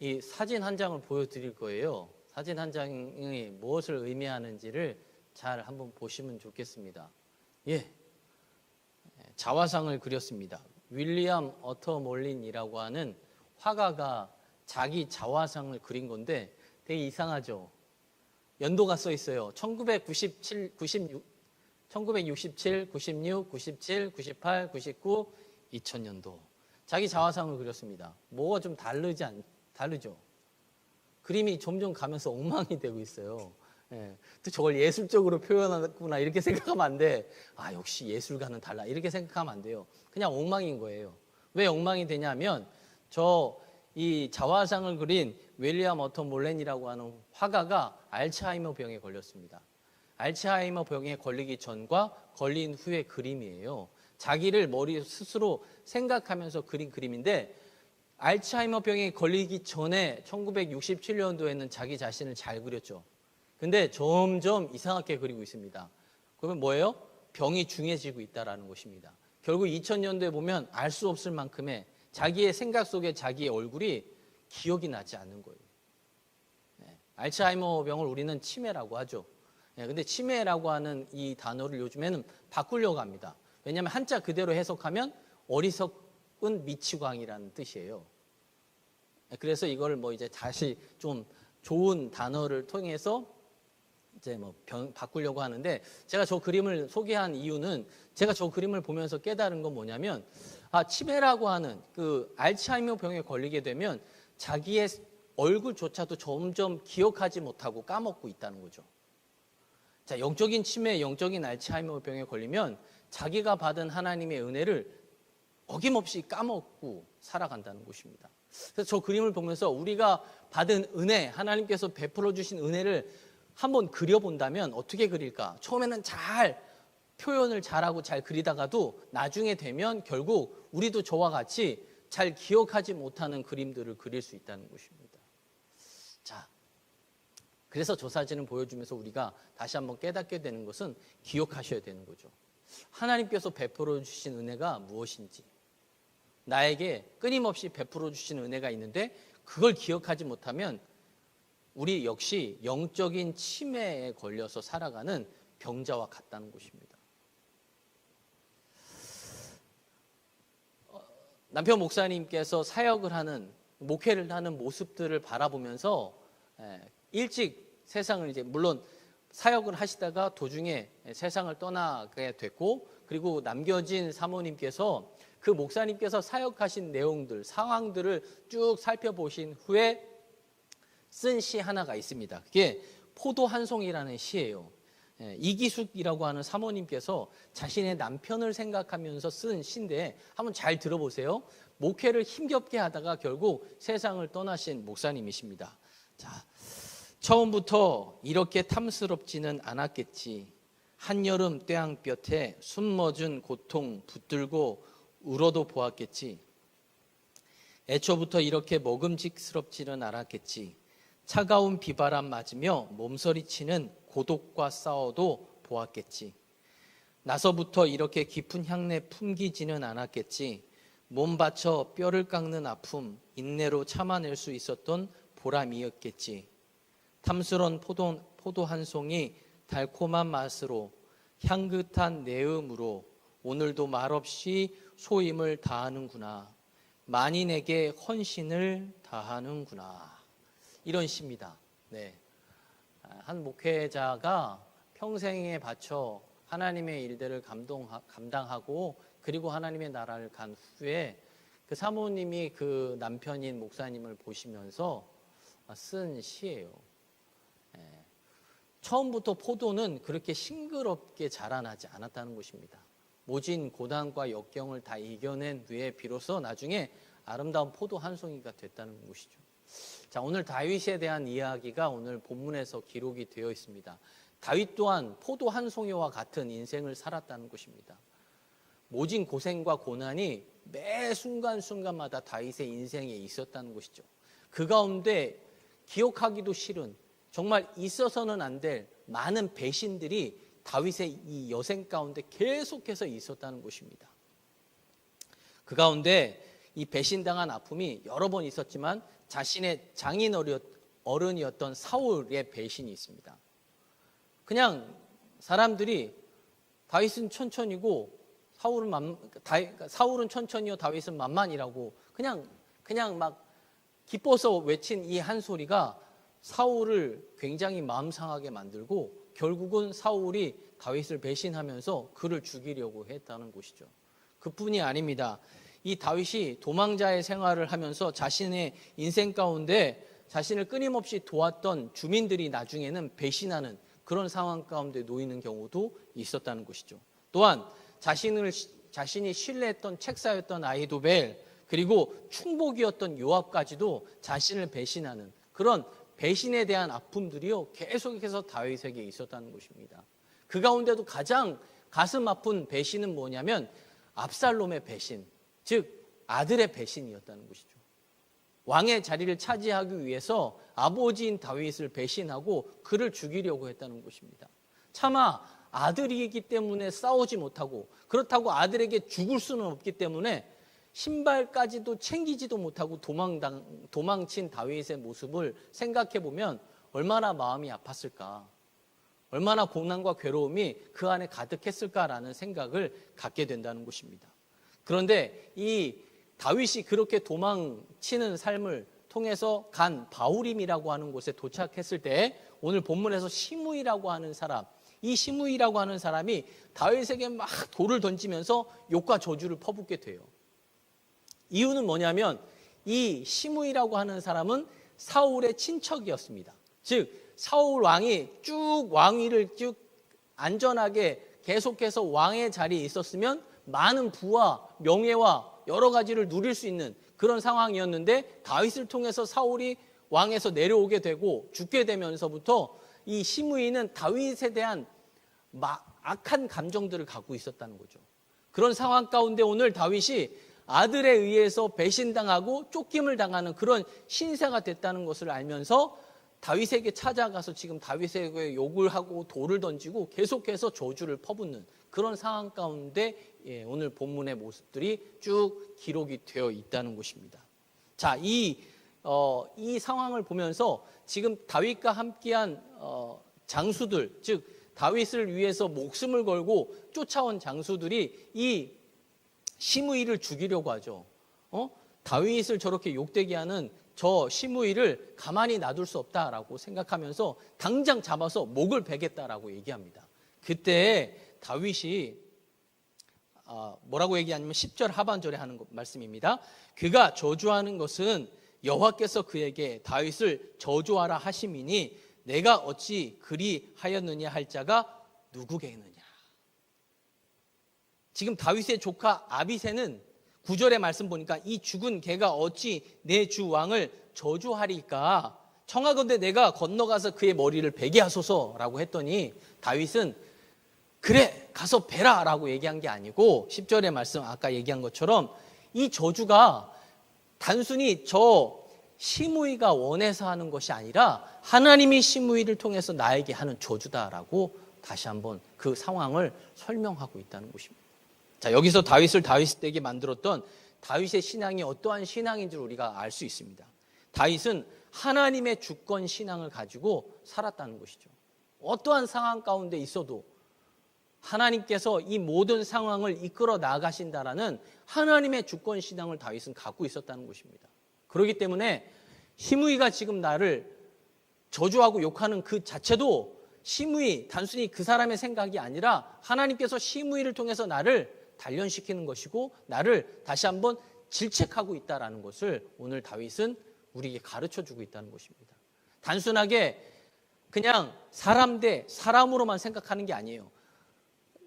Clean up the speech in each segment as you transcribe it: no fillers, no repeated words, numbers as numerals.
이 사진 한 장을 보여드릴 거예요. 사진 한 장이 무엇을 의미하는지를 잘 한번 보시면 좋겠습니다. 예, 자화상을 그렸습니다. 윌리엄 어터몰린이라고 하는 화가가 자기 자화상을 그린 건데 되게 이상하죠. 연도가 써 있어요. 1997, 96, 97, 98, 99, 2000년도. 자기 자화상을 그렸습니다. 뭐가 좀 다르죠? 그림이 점점 가면서 엉망이 되고 있어요. 예. 또 저걸 예술적으로 표현하구나 이렇게 생각하면 안 돼. 아, 역시 예술가는 달라 이렇게 생각하면 안 돼요. 그냥 엉망인 거예요. 왜 엉망이 되냐면 이 자화상을 그린 윌리엄 어터몰린이라고 하는 화가가 알츠하이머 병에 걸렸습니다. 알츠하이머 병에 걸리기 전과 걸린 후의 그림이에요. 자기를 스스로 생각하면서 그린 그림인데 알츠하이머 병에 걸리기 전에 1967년도에는 자기 자신을 잘 그렸죠. 근데 점점 이상하게 그리고 있습니다. 그러면 뭐예요? 병이 중해지고 있다는 것입니다. 결국 2000년도에 보면 알 수 없을 만큼의 자기의 생각 속에 자기의 얼굴이 기억이 나지 않는 거예요. 알츠하이머 병을 우리는 치매라고 하죠. 근데 치매라고 하는 이 단어를 요즘에는 바꾸려고 합니다. 왜냐하면 한자 그대로 해석하면 어리석은 미치광이라는 뜻이에요. 그래서 이걸 이제 다시 좀 좋은 단어를 통해서 이제 바꾸려고 하는데, 제가 저 그림을 소개한 이유는 제가 저 그림을 보면서 깨달은 건 뭐냐면, 치매라고 하는 그 알츠하이머 병에 걸리게 되면 자기의 얼굴조차도 점점 기억하지 못하고 까먹고 있다는 거죠. 자, 영적인 치매, 영적인 알츠하이머 병에 걸리면 자기가 받은 하나님의 은혜를 어김없이 까먹고 살아간다는 것입니다. 그래서 저 그림을 보면서 우리가 받은 은혜, 하나님께서 베풀어 주신 은혜를 한번 그려본다면 어떻게 그릴까? 처음에는 잘 표현을 잘하고 잘 그리다가도 나중에 되면 결국 우리도 저와 같이 잘 기억하지 못하는 그림들을 그릴 수 있다는 것입니다. 자, 그래서 저 사진을 보여주면서 우리가 다시 한번 깨닫게 되는 것은 기억하셔야 되는 거죠. 하나님께서 베풀어 주신 은혜가 무엇인지, 나에게 끊임없이 베풀어 주신 은혜가 있는데 그걸 기억하지 못하면 우리 역시 영적인 치매에 걸려서 살아가는 병자와 같다는 것입니다. 남편 목사님께서 사역을 하는, 목회를 하는 모습들을 바라보면서 일찍 세상을 물론 사역을 하시다가 도중에 세상을 떠나게 됐고, 그리고 남겨진 사모님께서 그 목사님께서 사역하신 내용들, 상황들을 쭉 살펴보신 후에 쓴 시 하나가 있습니다. 그게 포도 한 송이라는 시예요. 이기숙이라고 하는 사모님께서 자신의 남편을 생각하면서 쓴 시인데 한번 잘 들어보세요. 목회를 힘겹게 하다가 결국 세상을 떠나신 목사님이십니다. 자, 처음부터 이렇게 탐스럽지는 않았겠지. 한여름 떼양볕에 숨머준 고통 붙들고 울어도 보았겠지. 애초부터 이렇게 먹음직스럽지는 않았겠지. 차가운 비바람 맞으며 몸서리치는 고독과 싸워도 보았겠지. 나서부터 이렇게 깊은 향내 풍기지는 않았겠지. 몸 바쳐 뼈를 깎는 아픔 인내로 참아낼 수 있었던 보람이었겠지. 탐스런 포도 한 송이 달콤한 맛으로 향긋한 내음으로 오늘도 말없이 소임을 다하는구나. 만인에게 헌신을 다하는구나. 이런 시입니다. 네. 한 목회자가 평생에 바쳐 하나님의 일들을 감당하고 그리고 하나님의 나라를 간 후에 그 사모님이 그 남편인 목사님을 보시면서 쓴 시예요. 처음부터 포도는 그렇게 싱그럽게 자라나지 않았다는 것입니다. 모진 고난과 역경을 다 이겨낸 후에 비로소 나중에 아름다운 포도 한 송이가 됐다는 것이죠. 자, 오늘 다윗에 대한 이야기가 오늘 본문에서 기록이 되어 있습니다. 다윗 또한 포도 한 송이와 같은 인생을 살았다는 것입니다. 모진 고생과 고난이 매 순간순간마다 다윗의 인생에 있었다는 것이죠. 그 가운데 기억하기도 싫은, 정말 있어서는 안 될 많은 배신들이 다윗의 이 여생 가운데 계속해서 있었다는 것입니다. 그 가운데 이 배신당한 아픔이 여러 번 있었지만 자신의 장인 어른이었던 사울의 배신이 있습니다. 그냥 사람들이 다윗은 천천히고 사울은 천천히요 다윗은 만만이라고 그냥 막 기뻐서 외친 이 한 소리가 사울을 굉장히 마음 상하게 만들고 결국은 사울이 다윗을 배신하면서 그를 죽이려고 했다는 것이죠. 그뿐이 아닙니다. 이 다윗이 도망자의 생활을 하면서 자신의 인생 가운데 자신을 끊임없이 도왔던 주민들이 나중에는 배신하는 그런 상황 가운데 놓이는 경우도 있었다는 것이죠. 또한 자신이 신뢰했던 책사였던 아히도벨, 그리고 충복이었던 요압까지도 자신을 배신하는 그런 배신에 대한 아픔들이요 계속해서 다윗에게 있었다는 것입니다. 그 가운데도 가장 가슴 아픈 배신은 뭐냐면 압살롬의 배신, 즉 아들의 배신이었다는 것이죠. 왕의 자리를 차지하기 위해서 아버지인 다윗을 배신하고 그를 죽이려고 했다는 것입니다. 차마 아들이기 때문에 싸우지 못하고, 그렇다고 아들에게 죽을 수는 없기 때문에 신발까지도 챙기지도 못하고 도망친 다윗의 모습을 생각해 보면 얼마나 마음이 아팠을까, 얼마나 고난과 괴로움이 그 안에 가득했을까라는 생각을 갖게 된다는 것입니다. 그런데 이 다윗이 그렇게 도망치는 삶을 통해서 간 바후림이라고 하는 곳에 도착했을 때 오늘 본문에서 시므이라고 하는 사람, 이 시므이라고 하는 사람이 다윗에게 막 돌을 던지면서 욕과 저주를 퍼붓게 돼요. 이유는 뭐냐면 이 시므이라고 하는 사람은 사울의 친척이었습니다. 즉 사울 왕이 쭉 왕위를 쭉 안전하게 계속해서 왕의 자리에 있었으면 많은 부와 명예와 여러 가지를 누릴 수 있는 그런 상황이었는데 다윗을 통해서 사울이 왕에서 내려오게 되고 죽게 되면서부터 이 시므이는 다윗에 대한 악한 감정들을 갖고 있었다는 거죠. 그런 상황 가운데 오늘 다윗이 아들에 의해서 배신당하고 쫓김을 당하는 그런 신세가 됐다는 것을 알면서 다윗에게 찾아가서 지금 다윗에게 욕을 하고 돌을 던지고 계속해서 저주를 퍼붓는 그런 상황 가운데 오늘 본문의 모습들이 쭉 기록이 되어 있다는 것입니다. 자, 이 상황을 보면서 지금 다윗과 함께한 장수들, 즉 다윗을 위해서 목숨을 걸고 쫓아온 장수들이 이 시므이를 죽이려고 하죠. 다윗을 저렇게 욕되게 하는 저 시므이를 가만히 놔둘 수 없다라고 생각하면서 당장 잡아서 목을 베겠다라고 얘기합니다. 그때 다윗이 뭐라고 얘기하냐면 10절 하반절에 하는 말씀입니다. 그가 저주하는 것은 여호와께서 그에게 다윗을 저주하라 하심이니 내가 어찌 그리 하였느냐 할 자가 누구겠느냐. 지금 다윗의 조카 아비새는 9절의 말씀 보니까 이 죽은 개가 어찌 내 주 왕을 저주하리까, 청하건대 내가 건너가서 그의 머리를 베게 하소서라고 했더니 다윗은 그래 가서 베라 라고 얘기한 게 아니고 10절의 말씀 아까 얘기한 것처럼 이 저주가 단순히 저 시므이가 원해서 하는 것이 아니라 하나님이 시므이를 통해서 나에게 하는 저주다라고 다시 한번 그 상황을 설명하고 있다는 것입니다. 자, 여기서 다윗을 다윗에게 만들었던 다윗의 신앙이 어떠한 신앙인지를 우리가 알 수 있습니다. 다윗은 하나님의 주권 신앙을 가지고 살았다는 것이죠. 어떠한 상황 가운데 있어도 하나님께서 이 모든 상황을 이끌어 나가신다라는 하나님의 주권 신앙을 다윗은 갖고 있었다는 것입니다. 그렇기 때문에 시므이가 지금 나를 저주하고 욕하는 그 자체도 시므이 단순히 그 사람의 생각이 아니라 하나님께서 시므이를 통해서 나를 단련시키는 것이고 나를 다시 한번 질책하고 있다는 것을 오늘 다윗은 우리에게 가르쳐주고 있다는 것입니다. 단순하게 그냥 사람 대 사람으로만 생각하는 게 아니에요.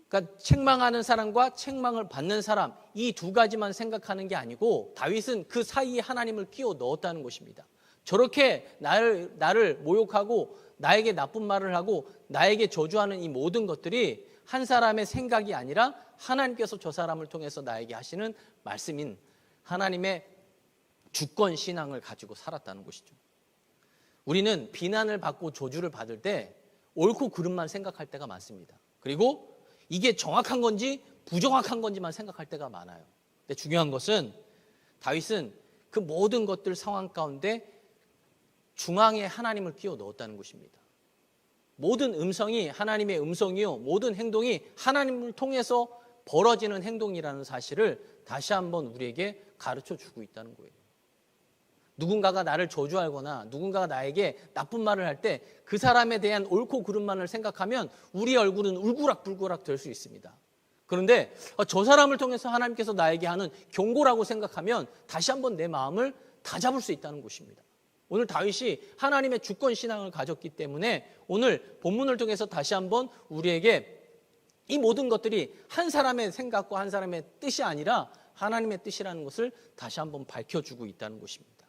그러니까 책망하는 사람과 책망을 받는 사람, 이 두 가지만 생각하는 게 아니고 다윗은 그 사이에 하나님을 끼워 넣었다는 것입니다. 저렇게 나를 모욕하고 나에게 나쁜 말을 하고 나에게 저주하는 이 모든 것들이 한 사람의 생각이 아니라 하나님께서 저 사람을 통해서 나에게 하시는 말씀인 하나님의 주권 신앙을 가지고 살았다는 것이죠. 우리는 비난을 받고 저주를 받을 때 옳고 그름만 생각할 때가 많습니다. 그리고 이게 정확한 건지 부정확한 건지만 생각할 때가 많아요. 근데 중요한 것은 다윗은 그 모든 것들 상황 가운데 중앙에 하나님을 끼워 넣었다는 것입니다. 모든 음성이 하나님의 음성이요, 모든 행동이 하나님을 통해서 벌어지는 행동이라는 사실을 다시 한번 우리에게 가르쳐 주고 있다는 거예요. 누군가가 나를 저주하거나 누군가가 나에게 나쁜 말을 할 때 그 사람에 대한 옳고 그름만을 생각하면 우리 얼굴은 울그락불그락 될 수 있습니다. 그런데 저 사람을 통해서 하나님께서 나에게 하는 경고라고 생각하면 다시 한번 내 마음을 다잡을 수 있다는 것입니다. 오늘 다윗이 하나님의 주권 신앙을 가졌기 때문에 오늘 본문을 통해서 다시 한번 우리에게 이 모든 것들이 한 사람의 생각과 한 사람의 뜻이 아니라 하나님의 뜻이라는 것을 다시 한번 밝혀주고 있다는 것입니다.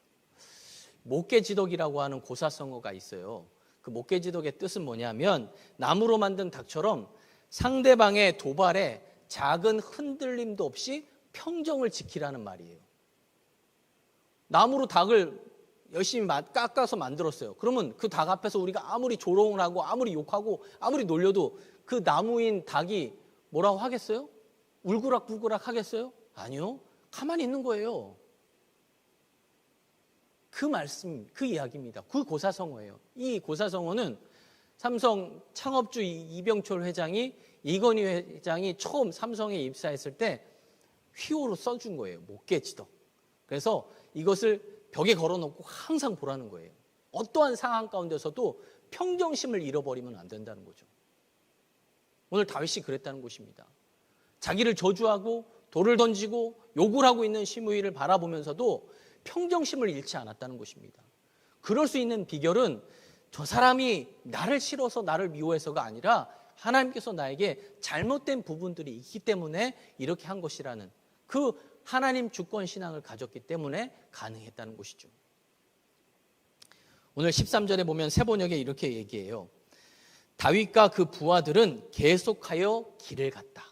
목계지덕이라고 하는 고사성어가 있어요. 그 목계지덕의 뜻은 뭐냐면 나무로 만든 닭처럼 상대방의 도발에 작은 흔들림도 없이 평정을 지키라는 말이에요. 나무로 닭을 열심히 깎아서 만들었어요. 그러면 그 닭 앞에서 우리가 아무리 조롱을 하고 아무리 욕하고 아무리 놀려도 그 나무인 닭이 뭐라고 하겠어요? 울그락불그락 하겠어요? 아니요. 가만히 있는 거예요. 그 말씀, 그 이야기입니다. 그 고사성어예요. 이 고사성어는 삼성 창업주 이병철 회장이 이건희 회장이 처음 삼성에 입사했을 때 휘호로 써준 거예요. 목계지덕. 그래서 이것을 벽에 걸어놓고 항상 보라는 거예요. 어떠한 상황 가운데서도 평정심을 잃어버리면 안 된다는 거죠. 오늘 다윗이 그랬다는 것입니다. 자기를 저주하고 돌을 던지고 욕을 하고 있는 시므이를 바라보면서도 평정심을 잃지 않았다는 것입니다. 그럴 수 있는 비결은 저 사람이 나를 싫어서 나를 미워해서가 아니라 하나님께서 나에게 잘못된 부분들이 있기 때문에 이렇게 한 것이라는 그 하나님 주권 신앙을 가졌기 때문에 가능했다는 것이죠. 오늘 13절에 보면 세번역에 이렇게 얘기해요. 다윗과 그 부하들은 계속하여 길을 갔다.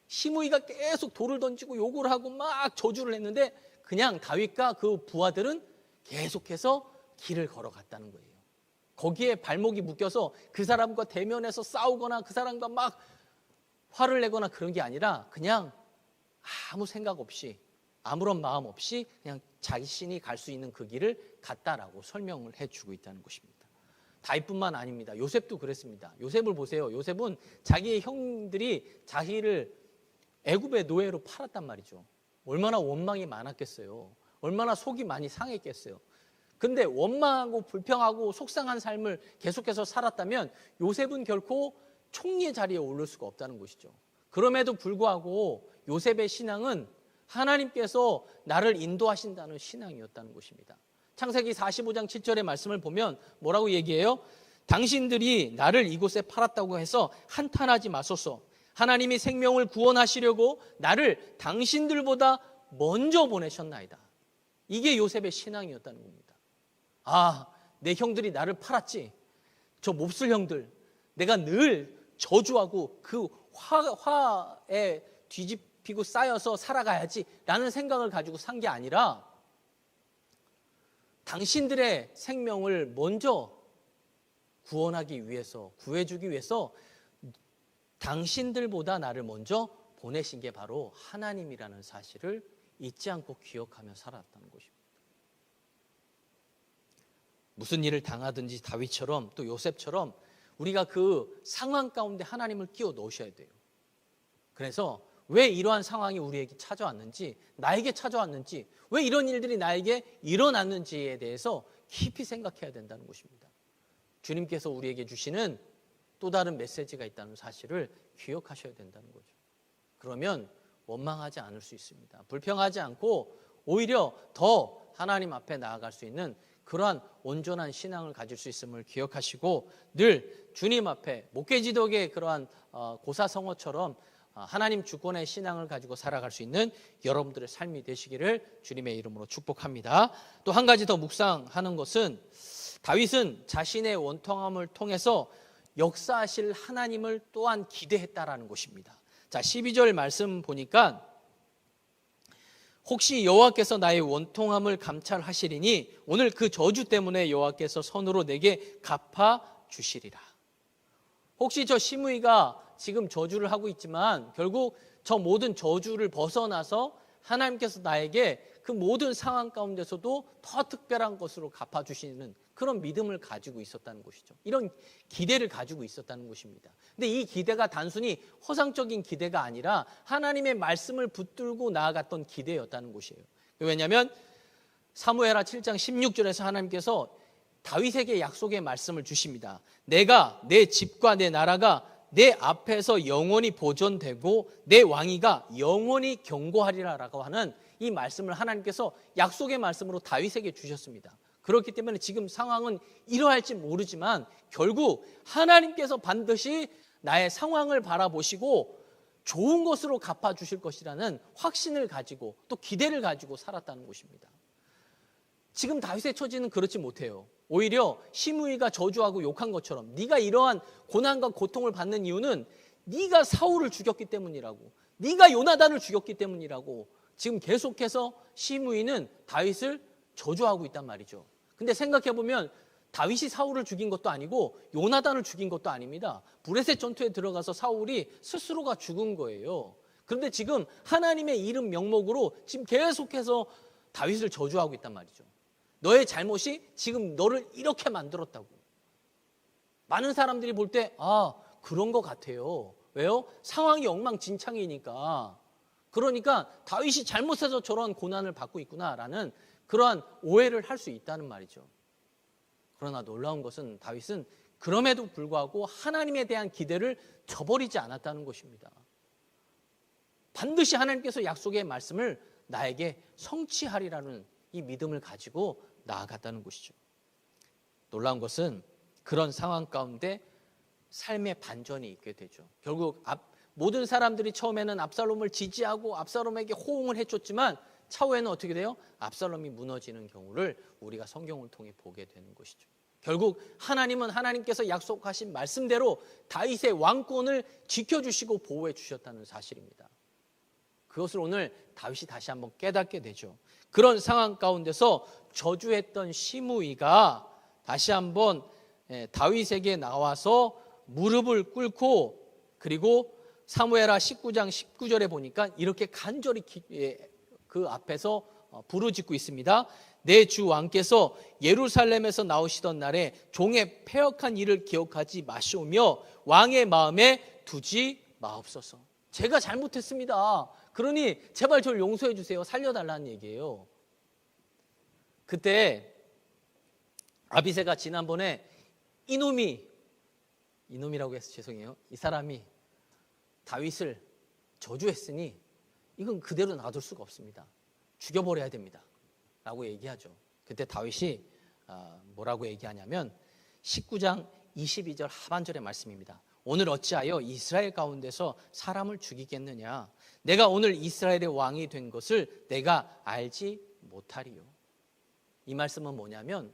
시므이가 계속 돌을 던지고 욕을 하고 막 저주를 했는데 그냥 다윗과 그 부하들은 계속해서 길을 걸어갔다는 거예요. 거기에 발목이 묶여서 그 사람과 대면해서 싸우거나 그 사람과 막 화를 내거나 그런 게 아니라 그냥 아무 생각 없이 아무런 마음 없이 그냥 자신이 갈 수 있는 그 길을 갔다라고 설명을 해주고 있다는 것입니다. 다윗뿐만 아닙니다. 요셉도 그랬습니다. 요셉을 보세요. 요셉은 자기의 형들이 자기를 애굽의 노예로 팔았단 말이죠. 얼마나 원망이 많았겠어요. 얼마나 속이 많이 상했겠어요. 근데 원망하고 불평하고 속상한 삶을 계속해서 살았다면 요셉은 결코 총리의 자리에 오를 수가 없다는 것이죠. 그럼에도 불구하고 요셉의 신앙은 하나님께서 나를 인도하신다는 신앙이었다는 것입니다. 창세기 45장 7절의 말씀을 보면 뭐라고 얘기해요? 당신들이 나를 이곳에 팔았다고 해서 한탄하지 마소서. 하나님이 생명을 구원하시려고 나를 당신들보다 먼저 보내셨나이다. 이게 요셉의 신앙이었다는 겁니다. 아, 내 형들이 나를 팔았지. 저 몹쓸 형들. 내가 늘 저주하고 그 화에 뒤집히고 쌓여서 살아가야지 라는 생각을 가지고 산 게 아니라 당신들의 생명을 먼저 구원하기 위해서, 구해주기 위해서 당신들보다 나를 먼저 보내신 게 바로 하나님이라는 사실을 잊지 않고 기억하며 살았다는 것입니다. 무슨 일을 당하든지 다윗처럼 또 요셉처럼 우리가 그 상황 가운데 하나님을 끼워 넣으셔야 돼요. 그래서 왜 이러한 상황이 우리에게 찾아왔는지, 나에게 찾아왔는지, 왜 이런 일들이 나에게 일어났는지에 대해서 깊이 생각해야 된다는 것입니다. 주님께서 우리에게 주시는 또 다른 메시지가 있다는 사실을 기억하셔야 된다는 거죠. 그러면 원망하지 않을 수 있습니다. 불평하지 않고 오히려 더 하나님 앞에 나아갈 수 있는 그러한 온전한 신앙을 가질 수 있음을 기억하시고 늘 주님 앞에 목계지덕의 그러한 고사성어처럼 하나님 주권의 신앙을 가지고 살아갈 수 있는 여러분들의 삶이 되시기를 주님의 이름으로 축복합니다. 또 한 가지 더 묵상하는 것은 다윗은 자신의 원통함을 통해서 역사하실 하나님을 또한 기대했다라는 것입니다. 자, 12절 말씀 보니까 혹시 여호와께서 나의 원통함을 감찰하시리니 오늘 그 저주 때문에 여호와께서 선으로 내게 갚아 주시리라. 혹시 저 시므이가 지금 저주를 하고 있지만 결국 저 모든 저주를 벗어나서 하나님께서 나에게 그 모든 상황 가운데서도 더 특별한 것으로 갚아주시는 그런 믿음을 가지고 있었다는 것이죠. 이런 기대를 가지고 있었다는 것입니다. 근데 이 기대가 단순히 허상적인 기대가 아니라 하나님의 말씀을 붙들고 나아갔던 기대였다는 것이에요. 왜냐하면 사무엘하 7장 16절에서 하나님께서 다윗에게 약속의 말씀을 주십니다. 내가 내 집과 내 나라가 내 앞에서 영원히 보존되고 내 왕위가 영원히 견고하리라라고 하는 이 말씀을 하나님께서 약속의 말씀으로 다윗에게 주셨습니다. 그렇기 때문에 지금 상황은 이러할지 모르지만 결국 하나님께서 반드시 나의 상황을 바라보시고 좋은 것으로 갚아주실 것이라는 확신을 가지고 또 기대를 가지고 살았다는 것입니다. 지금 다윗의 처지는 그렇지 못해요. 오히려 시므이가 저주하고 욕한 것처럼 네가 이러한 고난과 고통을 받는 이유는 네가 사울을 죽였기 때문이라고, 네가 요나단을 죽였기 때문이라고 지금 계속해서 시므이는 다윗을 저주하고 있단 말이죠. 근데 생각해보면 다윗이 사울을 죽인 것도 아니고 요나단을 죽인 것도 아닙니다. 브레셋 전투에 들어가서 사울이 스스로가 죽은 거예요. 그런데 지금 하나님의 이름 명목으로 지금 계속해서 다윗을 저주하고 있단 말이죠. 너의 잘못이 지금 너를 이렇게 만들었다고. 많은 사람들이 볼 때 그런 것 같아요. 왜요? 상황이 엉망진창이니까. 그러니까 다윗이 잘못해서 저런 고난을 받고 있구나라는 그러한 오해를 할 수 있다는 말이죠. 그러나 놀라운 것은 다윗은 그럼에도 불구하고 하나님에 대한 기대를 저버리지 않았다는 것입니다. 반드시 하나님께서 약속의 말씀을 나에게 성취하리라는 이 믿음을 가지고 나아갔다는 것이죠. 놀라운 것은 그런 상황 가운데 삶의 반전이 있게 되죠. 결국 모든 사람들이 처음에는 압살롬을 지지하고 압살롬에게 호응을 해줬지만 차후에는 어떻게 돼요? 압살롬이 무너지는 경우를 우리가 성경을 통해 보게 되는 것이죠. 결국 하나님은 하나님께서 약속하신 말씀대로 다윗의 왕권을 지켜주시고 보호해 주셨다는 사실입니다. 그것을 오늘 다윗이 다시 한번 깨닫게 되죠. 그런 상황 가운데서 저주했던 시므이가 다시 한번 다윗에게 나와서 무릎을 꿇고, 그리고 사무엘하 19장 19절에 보니까 이렇게 간절히 그 앞에서 부르짖고 있습니다. 내 주 왕께서 예루살렘에서 나오시던 날에 종의 패역한 일을 기억하지 마시오며 왕의 마음에 두지 마옵소서. 제가 잘못했습니다. 그러니 제발 저를 용서해 주세요. 살려달라는 얘기예요. 그때 아비새가 지난번에 이놈이라고 해서 죄송해요. 이 사람이 다윗을 저주했으니 이건 그대로 놔둘 수가 없습니다. 죽여버려야 됩니다. 라고 얘기하죠. 그때 다윗이 뭐라고 얘기하냐면 19장 22절 하반절의 말씀입니다. 오늘 어찌하여 이스라엘 가운데서 사람을 죽이겠느냐? 내가 오늘 이스라엘의 왕이 된 것을 내가 알지 못하리요. 이 말씀은 뭐냐면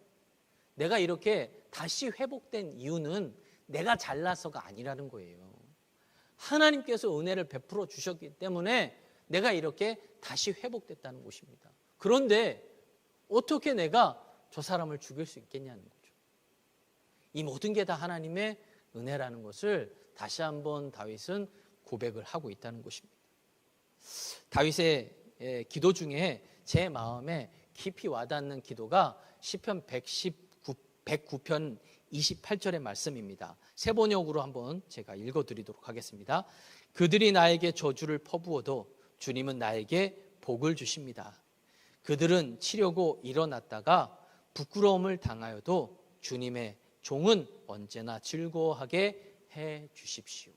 내가 이렇게 다시 회복된 이유는 내가 잘나서가 아니라는 거예요. 하나님께서 은혜를 베풀어 주셨기 때문에 내가 이렇게 다시 회복됐다는 것입니다. 그런데 어떻게 내가 저 사람을 죽일 수 있겠냐는 거죠. 이 모든 게 다 하나님의 은혜라는 것을 다시 한번 다윗은 고백을 하고 있다는 것입니다. 다윗의 기도 중에 제 마음에 깊이 와닿는 기도가 시편 109편 28절의 말씀입니다. 세 번역으로 한번 제가 읽어드리도록 하겠습니다. 그들이 나에게 저주를 퍼부어도 주님은 나에게 복을 주십니다. 그들은 치려고 일어났다가 부끄러움을 당하여도 주님의 종은 언제나 즐거워하게 해 주십시오.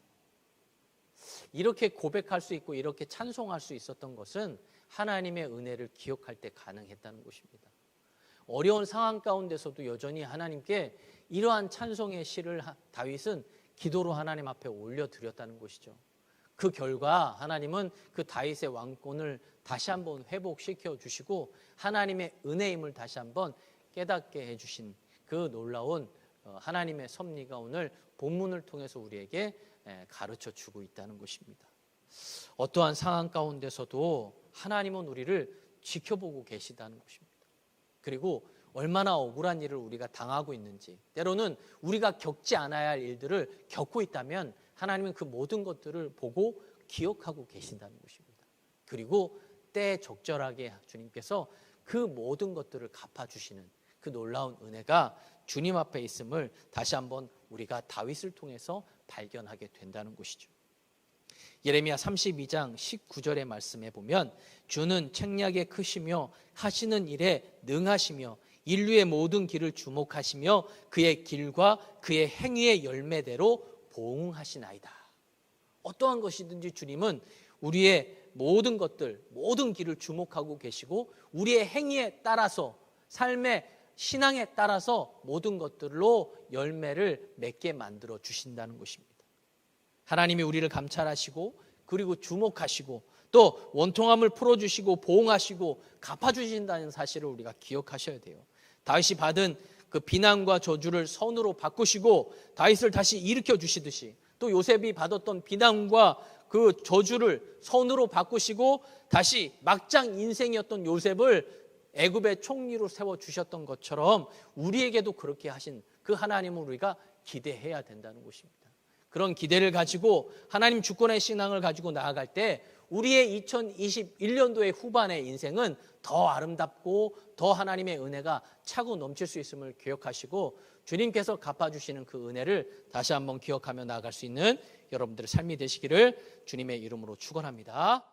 이렇게 고백할 수 있고 이렇게 찬송할 수 있었던 것은 하나님의 은혜를 기억할 때 가능했다는 것입니다. 어려운 상황 가운데서도 여전히 하나님께 이러한 찬송의 시를 다윗은 기도로 하나님 앞에 올려드렸다는 것이죠. 그 결과 하나님은 그 다윗의 왕권을 다시 한번 회복시켜 주시고 하나님의 은혜임을 다시 한번 깨닫게 해주신 그 놀라운 하나님의 섭리가 오늘 본문을 통해서 우리에게 가르쳐 주고 있다는 것입니다. 어떠한 상황 가운데서도 하나님은 우리를 지켜보고 계시다는 것입니다. 그리고 얼마나 억울한 일을 우리가 당하고 있는지, 때로는 우리가 겪지 않아야 할 일들을 겪고 있다면 하나님은 그 모든 것들을 보고 기억하고 계신다는 것입니다. 그리고 그때 적절하게 주님께서 그 모든 것들을 갚아주시는 그 놀라운 은혜가 주님 앞에 있음을 다시 한번 우리가 다윗을 통해서 발견하게 된다는 것이죠. 예레미야 32장 19절의 말씀에 보면 주는 책략에 크시며 하시는 일에 능하시며 인류의 모든 길을 주목하시며 그의 길과 그의 행위의 열매대로 보응하시나이다. 어떠한 것이든지 주님은 우리의 모든 것들, 모든 길을 주목하고 계시고 우리의 행위에 따라서, 삶의 신앙에 따라서 모든 것들로 열매를 맺게 만들어 주신다는 것입니다. 하나님이 우리를 감찰하시고 그리고 주목하시고 또 원통함을 풀어주시고 보응하시고 갚아주신다는 사실을 우리가 기억하셔야 돼요. 다윗이 받은 그 비난과 저주를 선으로 바꾸시고 다윗을 다시 일으켜 주시듯이 또 요셉이 받았던 비난과 그 저주를 선으로 바꾸시고 다시 막장 인생이었던 요셉을 애굽의 총리로 세워주셨던 것처럼 우리에게도 그렇게 하신 그 하나님을 우리가 기대해야 된다는 것입니다. 그런 기대를 가지고 하나님 주권의 신앙을 가지고 나아갈 때 우리의 2021년도의 후반의 인생은 더 아름답고 더 하나님의 은혜가 차고 넘칠 수 있음을 기억하시고 주님께서 갚아주시는 그 은혜를 다시 한번 기억하며 나아갈 수 있는 여러분들의 삶이 되시기를 주님의 이름으로 축원합니다.